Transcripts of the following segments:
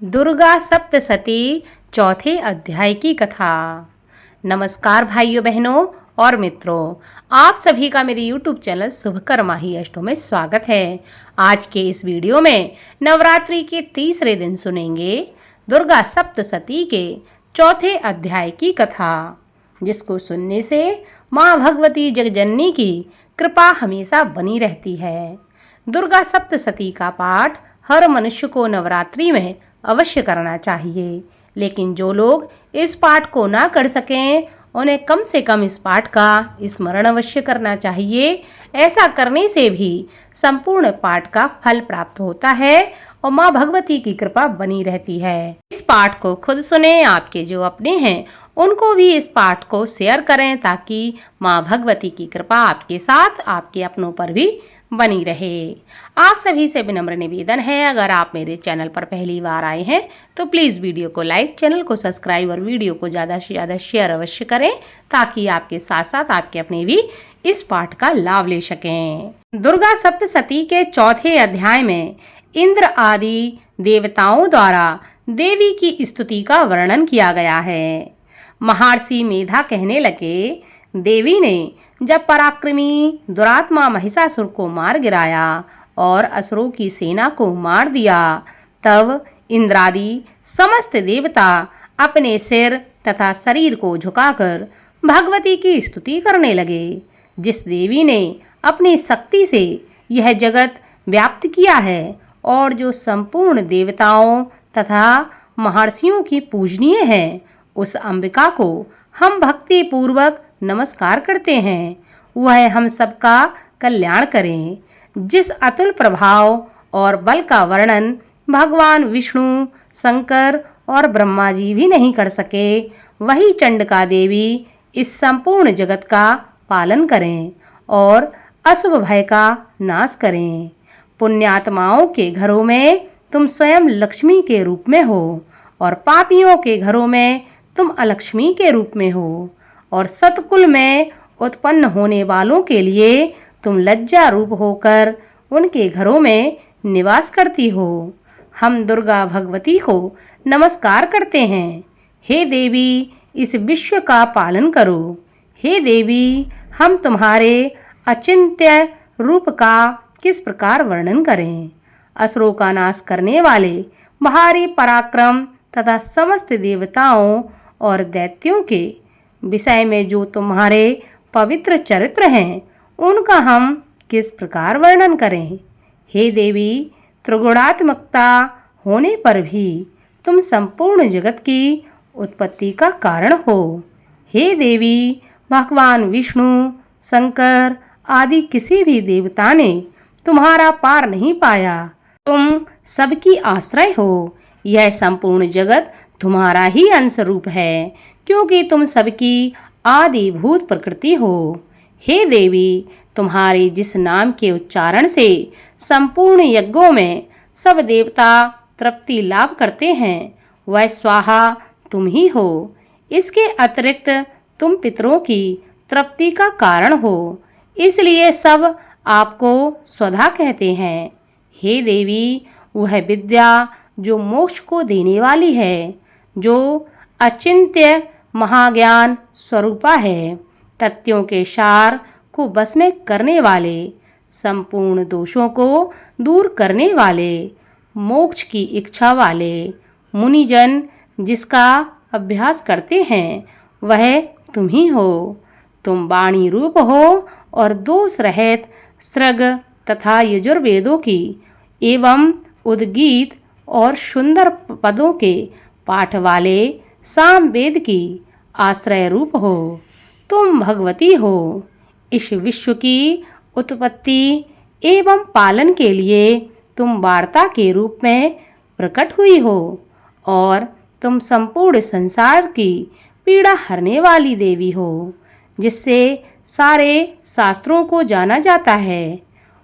दुर्गा सप्तशती चौथे अध्याय की कथा। नमस्कार भाइयों बहनों और मित्रों, आप सभी का मेरे YouTube चैनल शुभकर्मा ही अष्टों में स्वागत है। आज के इस वीडियो में नवरात्रि के तीसरे दिन सुनेंगे दुर्गा सप्तशती के चौथे अध्याय की कथा, जिसको सुनने से माँ भगवती जगजननी की कृपा हमेशा बनी रहती है। दुर्गा सप्तशती का पाठ हर मनुष्य को नवरात्रि में अवश्य करना चाहिए, लेकिन जो लोग इस पाठ को ना कर सकें उन्हें कम से कम इस पाठ का स्मरण अवश्य करना चाहिए। ऐसा करने से भी संपूर्ण पाठ का फल प्राप्त होता है और माँ भगवती की कृपा बनी रहती है। इस पाठ को खुद सुने, आपके जो अपने हैं उनको भी इस पाठ को शेयर करें, ताकि माँ भगवती की कृपा आपके साथ, आपके अपनों पर भी बनी रहे। आप सभी से विनम्र निवेदन है, अगर आप मेरे चैनल पर पहली बार आए हैं तो प्लीज़ वीडियो को लाइक, चैनल को सब्सक्राइब और वीडियो को ज़्यादा से ज़्यादा शेयर अवश्य करें, ताकि आपके साथ साथ आपके अपने भी इस पाठ का लाभ ले सकें। दुर्गा सप्तशती के चौथे अध्याय में इंद्र आदि देवताओं द्वारा देवी की स्तुति का वर्णन किया गया है। महर्षि मेधा कहने लगे, देवी ने जब पराक्रमी दुरात्मा महिषासुर को मार गिराया और असुरों की सेना को मार दिया, तब इंद्रादि समस्त देवता अपने सिर तथा शरीर को झुकाकर भगवती की स्तुति करने लगे। जिस देवी ने अपनी शक्ति से यह जगत व्याप्त किया है और जो संपूर्ण देवताओं तथा महर्षियों की पूजनीय है, उस अंबिका को हम भक्ति पूर्वक नमस्कार करते हैं। वह हम सबका कल्याण करें। जिस अतुल प्रभाव और बल का वर्णन भगवान विष्णु, शंकर और ब्रह्मा जी भी नहीं कर सके, वही चंडिका देवी इस संपूर्ण जगत का पालन करें और अशुभ भय का नाश करें। पुण्यात्माओं के घरों में तुम स्वयं लक्ष्मी के रूप में हो और पापियों के घरों में तुम अलक्ष्मी के रूप में हो, और सतकुल में उत्पन्न होने वालों के लिए तुम लज्जा रूप होकर उनके घरों में निवास करती हो। हम दुर्गा भगवती को नमस्कार करते हैं। हे देवी, इस विश्व का पालन करो। हे देवी, हम तुम्हारे अचिंत्य रूप का किस प्रकार वर्णन करें। असुरों का नाश करने वाले भारी पराक्रम तथा समस्त देवताओं और दैत्यों के विषय में जो तुम्हारे पवित्र चरित्र हैं, उनका हम किस प्रकार वर्णन करें। हे देवी, त्रिगुणात्मकता होने पर भी तुम संपूर्ण जगत की उत्पत्ति का कारण हो। हे देवी, भगवान विष्णु, शंकर आदि किसी भी देवता ने तुम्हारा पार नहीं पाया। तुम सबकी आश्रय हो। यह संपूर्ण जगत तुम्हारा ही अंश रूप है, क्योंकि तुम सबकी आदिभूत प्रकृति हो। हे देवी, तुम्हारे जिस नाम के उच्चारण से संपूर्ण यज्ञों में सब देवता तृप्ति लाभ करते हैं, वह स्वाहा तुम ही हो। इसके अतिरिक्त तुम पितरों की तृप्ति का कारण हो, इसलिए सब आपको स्वधा कहते हैं। हे देवी, वह विद्या जो मोक्ष को देने वाली है, जो अचिंत्य महाज्ञान स्वरूपा है, तथ्यों के सार को बस में करने वाले, संपूर्ण दोषों को दूर करने वाले, मोक्ष की इच्छा वाले मुनिजन जिसका अभ्यास करते हैं, वह तुम ही हो। तुम वाणी रूप हो और दोष रहित सृग तथा यजुर्वेदों की एवं उद्गीत और सुंदर पदों के पाठ वाले सामवेद की आश्रय रूप हो। तुम भगवती हो। इस विश्व की उत्पत्ति एवं पालन के लिए तुम वार्ता के रूप में प्रकट हुई हो, और तुम संपूर्ण संसार की पीड़ा हरने वाली देवी हो, जिससे सारे शास्त्रों को जाना जाता है।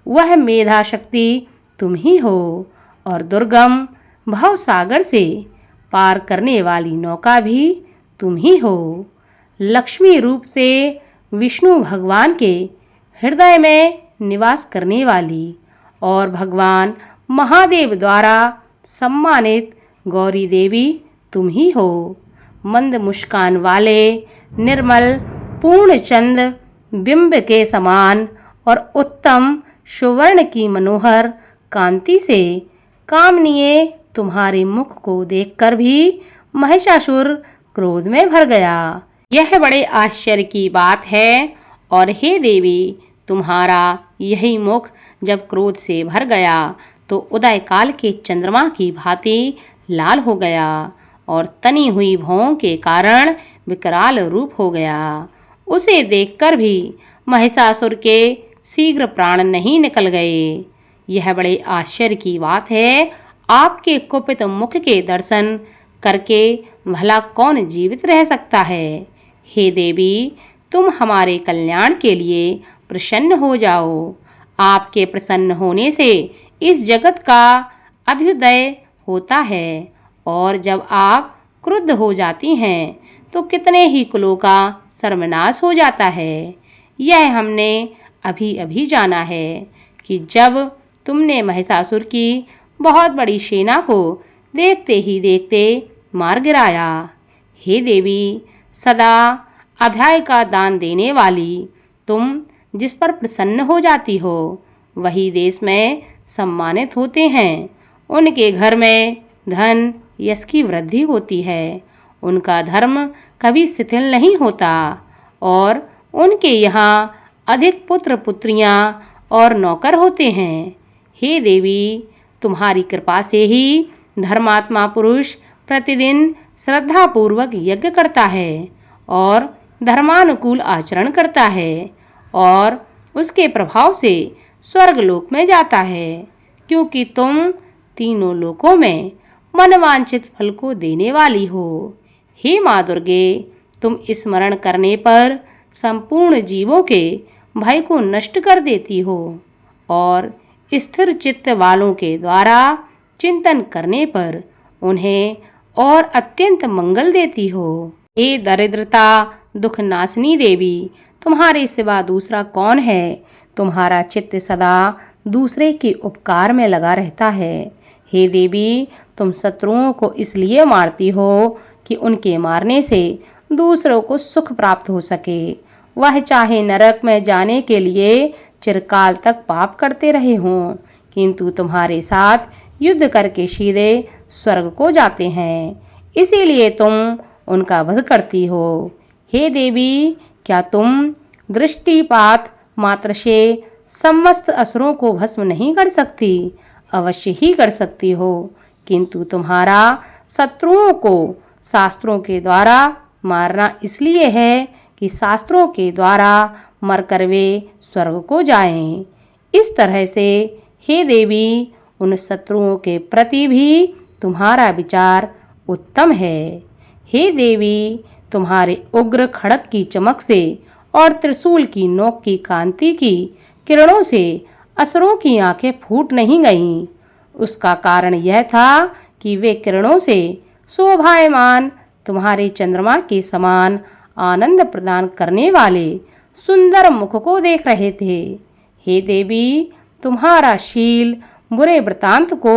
वह मेधा शक्ति तुम ही हो, और दुर्गम भव सागर से पार करने वाली नौका भी तुम ही हो। लक्ष्मी रूप से विष्णु भगवान के हृदय में निवास करने वाली और भगवान महादेव द्वारा सम्मानित गौरी देवी तुम ही हो। मंद मुस्कान वाले निर्मल पूर्ण चंद बिंब के समान और उत्तम सुवर्ण की मनोहर कांति से कामनीय तुम्हारे मुख को देखकर भी महिषासुर क्रोध में भर गया। यह बड़े आश्चर्य की बात है। और हे देवी, तुम्हारा यही मुख जब क्रोध से भर गया तो उदय काल के चंद्रमा की भांति लाल हो गया और तनी हुई भौं के कारण विकराल रूप हो गया। उसे देखकर भी महिषासुर के शीघ्र प्राण नहीं निकल गए। यह बड़े आश्चर्य की बात है। आपके कुपित मुख के दर्शन करके भला कौन जीवित रह सकता है। हे देवी, तुम हमारे कल्याण के लिए प्रसन्न हो जाओ। आपके प्रसन्न होने से इस जगत का अभ्युदय होता है और जब आप क्रुद्ध हो जाती हैं तो कितने ही कुलों का सर्वनाश हो जाता है। यह हमने अभी अभी जाना है कि जब तुमने महिषासुर की बहुत बड़ी सेना को देखते ही देखते मार गिराया। हे देवी, सदा अभय का दान देने वाली तुम जिस पर प्रसन्न हो जाती हो वही देश में सम्मानित होते हैं। उनके घर में धन यश की वृद्धि होती है। उनका धर्म कभी शिथिल नहीं होता और उनके यहाँ अधिक पुत्र पुत्रियाँ और नौकर होते हैं। हे देवी, तुम्हारी कृपा से ही धर्मात्मा पुरुष प्रतिदिन श्रद्धापूर्वक यज्ञ करता है और धर्मानुकूल आचरण करता है और उसके प्रभाव से स्वर्गलोक में जाता है, क्योंकि तुम तीनों लोकों में मनवांछित फल को देने वाली हो। हे माँ दुर्गे, तुम स्मरण करने पर संपूर्ण जीवों के भय को नष्ट कर देती हो और स्थिर चित्त वालों के द्वारा चिंतन करने पर उन्हें और अत्यंत मंगल देती हो। हे दरिद्रता दुख नाशनी देवी, तुम्हारे सिवा दूसरा कौन है। तुम्हारा चित्त सदा दूसरे के उपकार में लगा रहता है। हे देवी, तुम शत्रुओं को इसलिए मारती हो कि उनके मारने से दूसरों को सुख प्राप्त हो सके। वह चाहे नरक में जाने के लिए चिरकाल तक पाप करते रहे हों, किंतु तुम्हारे साथ युद्ध करके सीधे स्वर्ग को जाते हैं। इसीलिए तुम उनका वध करती हो। हे देवी, क्या तुम दृष्टिपात मात्र से समस्त असुरों को भस्म नहीं कर सकती? अवश्य ही कर सकती हो, किंतु तुम्हारा शत्रुओं को शास्त्रों के द्वारा मारना इसलिए है कि शास्त्रों के द्वारा मरकर वे स्वर्ग को जाएं। इस तरह से हे देवी, उन शत्रुओं के प्रति भी तुम्हारा विचार उत्तम है। हे देवी, तुम्हारे उग्र खड़ग की चमक से और त्रिशूल की नोक की कांति की किरणों से असुरों की आंखें फूट नहीं गईं। उसका कारण यह था कि वे किरणों से शोभायमान तुम्हारे चंद्रमा के समान आनंद प्रदान करने वाले सुंदर मुख को देख रहे थे। हे देवी, तुम्हारा शील बुरे वृतांत को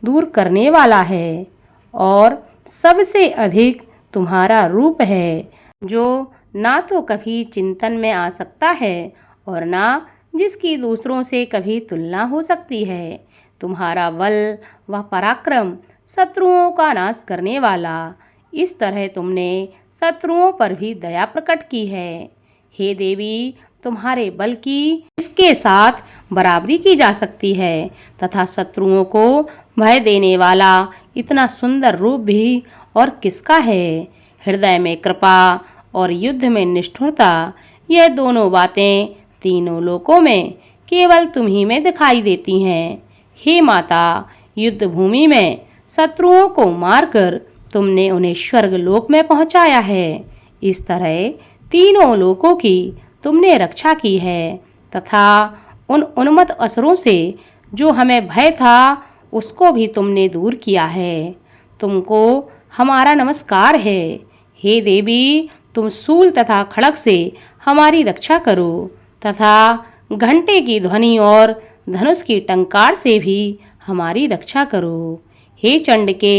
दूर करने वाला है और सबसे अधिक तुम्हारा रूप है, जो ना तो कभी चिंतन में आ सकता है और ना जिसकी दूसरों से कभी तुलना हो सकती है। तुम्हारा बल व पराक्रम शत्रुओं का नाश करने वाला, इस तरह तुमने शत्रुओं पर भी दया प्रकट की है। हे देवी, तुम्हारे बल की इसके साथ बराबरी की जा सकती है तथा शत्रुओं को भय देने वाला इतना सुंदर रूप भी और किसका है। हृदय में कृपा और युद्ध में निष्ठुरता, यह दोनों बातें तीनों लोकों में केवल तुम ही में दिखाई देती हैं। हे माता, युद्ध भूमि में शत्रुओं को मारकर तुमने उन्हें स्वर्ग लोक में पहुंचाया है। इस तरह तीनों लोकों की तुमने रक्षा की है तथा उन उन्मत्त असुरों से जो हमें भय था उसको भी तुमने दूर किया है। तुमको हमारा नमस्कार है। हे देवी, तुम शूल तथा खड़ग से हमारी रक्षा करो तथा घंटे की ध्वनि और धनुष की टंकार से भी हमारी रक्षा करो। हे चंड के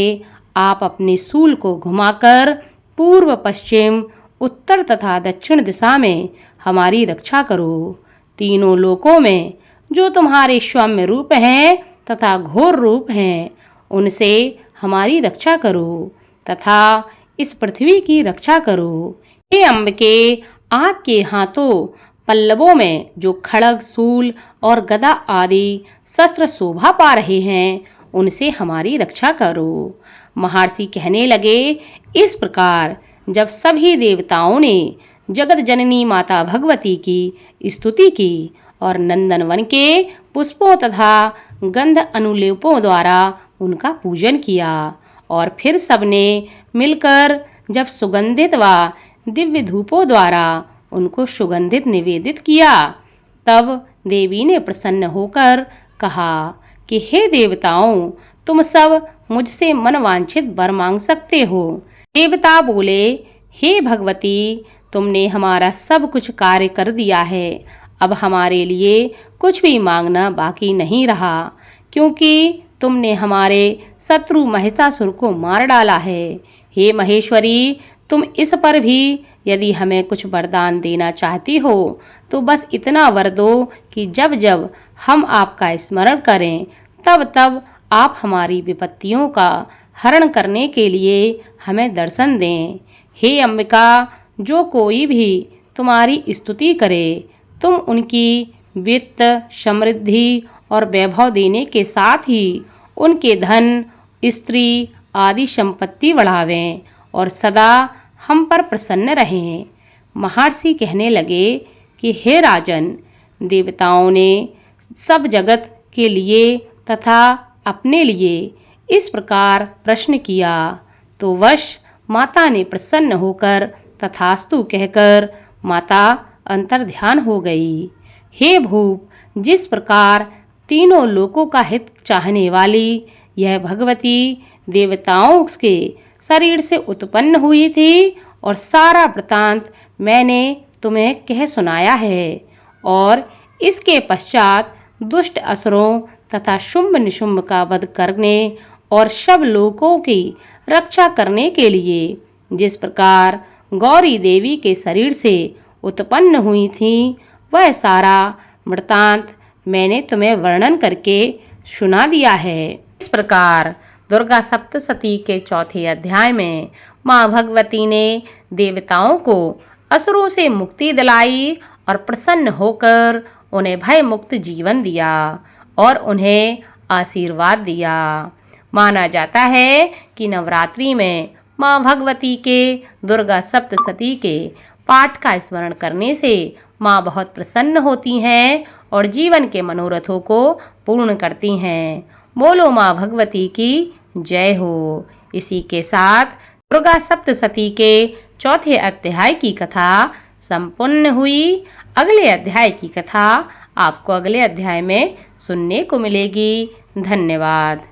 आप अपने शूल को घुमाकर पूर्व, पश्चिम, उत्तर तथा दक्षिण दिशा में हमारी रक्षा करो। तीनों लोकों में जो तुम्हारे सौम्य रूप हैं तथा घोर रूप हैं, उनसे हमारी रक्षा करो तथा इस पृथ्वी की रक्षा करो। हे अंबिके, आपके हाथों पल्लवों में जो खड्ग, शूल और गदा आदि शस्त्र शोभा पा रहे हैं, उनसे हमारी रक्षा करो। महर्षि कहने लगे, इस प्रकार जब सभी देवताओं ने जगत जननी माता भगवती की स्तुति की और नंदनवन के पुष्पों तथा गंध अनुलेपों द्वारा उनका पूजन किया और फिर सबने मिलकर जब सुगंधित व दिव्य धूपों द्वारा उनको सुगंधित निवेदित किया, तब देवी ने प्रसन्न होकर कहा कि हे देवताओं, तुम सब मुझसे मनवांछित वर मांग सकते हो। देवता बोले, हे भगवती, तुमने हमारा सब कुछ कार्य कर दिया है। अब हमारे लिए कुछ भी मांगना बाकी नहीं रहा, क्योंकि तुमने हमारे शत्रु महिषासुर को मार डाला है। हे महेश्वरी, तुम इस पर भी यदि हमें कुछ वरदान देना चाहती हो तो बस इतना वर दो कि जब जब हम आपका स्मरण करें तब तब आप हमारी विपत्तियों का हरण करने के लिए हमें दर्शन दें। हे अंबिका, जो कोई भी तुम्हारी स्तुति करे, तुम उनकी वित्त, समृद्धि और वैभव देने के साथ ही उनके धन, स्त्री आदि संपत्ति बढ़ावें और सदा हम पर प्रसन्न रहें। महर्षि कहने लगे कि हे राजन, देवताओं ने सब जगत के लिए तथा अपने लिए इस प्रकार प्रश्न किया, तो वश माता ने प्रसन्न होकर तथास्तु कहकर माता अंतर्ध्यान हो गई। हे भूप, जिस प्रकार तीनों लोकों का हित चाहने वाली यह भगवती देवताओं के शरीर से उत्पन्न हुई थी और सारा वृतांत मैंने तुम्हें कह सुनाया है, और इसके पश्चात दुष्ट असुरों तथा शुंभ निशुंभ का वध करने और सब लोकों की रक्षा करने के लिए जिस प्रकार गौरी देवी के शरीर से उत्पन्न हुई थी, वह सारा वृतांत मैंने तुम्हें वर्णन करके सुना दिया है। इस प्रकार दुर्गा सप्तशती के चौथे अध्याय में माँ भगवती ने देवताओं को असुरों से मुक्ति दिलाई और प्रसन्न होकर उन्हें भय मुक्त जीवन दिया और उन्हें आशीर्वाद दिया। माना जाता है कि नवरात्रि में माँ भगवती के दुर्गा सप्तशती के पाठ का स्मरण करने से माँ बहुत प्रसन्न होती हैं और जीवन के मनोरथों को पूर्ण करती हैं। बोलो माँ भगवती की जय हो। इसी के साथ दुर्गा सप्तशती के चौथे अध्याय की कथा संपन्न हुई। अगले अध्याय की कथा आपको अगले अध्याय में सुनने को मिलेगी। धन्यवाद।